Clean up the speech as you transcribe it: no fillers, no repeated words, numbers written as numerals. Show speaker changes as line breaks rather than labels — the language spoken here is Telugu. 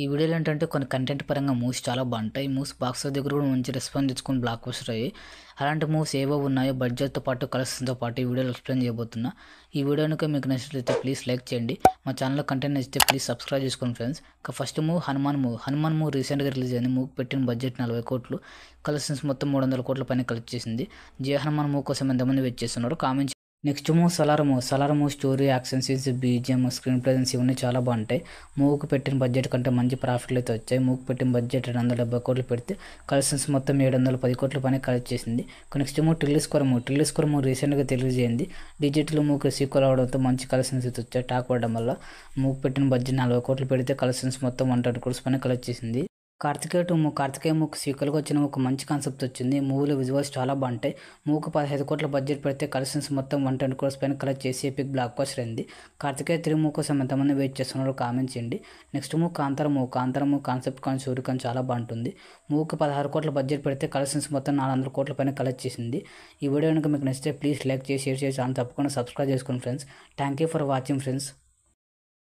ఈ వీడియోలో ఏంటంటే కొన్ని కంటెంట్ పరంగా మూవ్స్ చాలా బాగుంటాయి. ఈ మూవ్స్ బాక్స్ దగ్గర కూడా మంచి రెస్పాన్స్ తెచ్చుకొని బ్లాక్ బస్టర్ అయ్యాయి. అలాంటి మూవ్స్ ఏవో ఉన్నాయో బడ్జెట్తో పాటు కలెక్షన్తో పాటు ఈ వీడియోలో ఎక్స్ప్లెయిన్ చేయబోతున్నా. ఈ వీడియో కనుక మీకు నచ్చినట్లయితే ప్లీజ్ లైక్ చేయండి. మా ఛానల్లో కంటెంట్ నచ్చితే ప్లీజ్ సబ్స్క్రైబ్ చేసుకోండి friends. First move Hanuman move రీసెంట్గా రిలీజ్ అయింది. మూవ్ పెట్టిన బడ్జెట్ 40 కోట్లు, కలెక్షన్స్ మొత్తం 300 కోట్ల పైన కలెక్ట్ చేసింది. జయ హనుమాన్ మూవ్ కోసం ఎంతమంది వెయిట్ చేస్తున్నారు comment. Next move Salaar move story, action scenes, BGM, screen presence ఇవన్నీ చాలా బాగుంటాయి. మూవ్కి పెట్టిన బడ్జెట్ కంటే మంచి ప్రాఫిట్లు అయితే వచ్చాయి. మూవ్కి పెట్టిన బడ్జెట్ 270 కోట్లు పెడితే కలెక్షన్స్ మొత్తం 710 కోట్ల పైన కలెక్ట్ చేసింది. నెక్స్ట్ మూవ్ ట్రిల్లిస్కోర్ మూవ్ రీసెంట్గా రిలీజ్ అయింది. డిజిటల్ మూవ్కి సీక్వెల్ అవడంతో మంచి కలెక్షన్స్ అయితే వచ్చాయి. టాక్ పడడం వల్ల మూవ్కి పెట్టిన బడ్జెట్ 40 కోట్లు పెడితే కలెక్షన్స్ మొత్తం 120 కోట్ల పైన కలెక్ట్ చేసింది. కార్తికేయ మూక్ సీక్వెల్గా వచ్చిన ఒక మంచి కాన్సెప్ట్ వచ్చింది. మూవీలో విజువల్స్ చాలా బాగుంటాయి. మూవీకి 15 కోట్ల బడ్జెట్ పెడితే కలెక్షన్స్ మొత్తం 110 కోట్స్ పైన కలెక్ట్ చేసి ఎపిక్ బ్లాక్ బస్టర్ అయింది. కార్తికేయ 3 మూవ్ కోసం ఎంతమంది వెయిట్ చేస్తున్నారో కామెంట్ చేయండి. Next move Kantara move concept కానీ స్టోరీ కానీ చాలా బాగుంటుంది. మూవీకి 16 కోట్ల బడ్జెట్ పెడితే కలెక్షన్స్ మొత్తం 400 కోట్ల పైన కలెక్ట్ చేసింది. ఈ వీడియో కనుక మీకు నచ్చితే ప్లీజ్ లైక్ చేసి షేర్ చేసి ఛానల్ తప్పకుండా సబ్స్క్రైబ్ చేసుకోండి friends. Thank you for watching friends.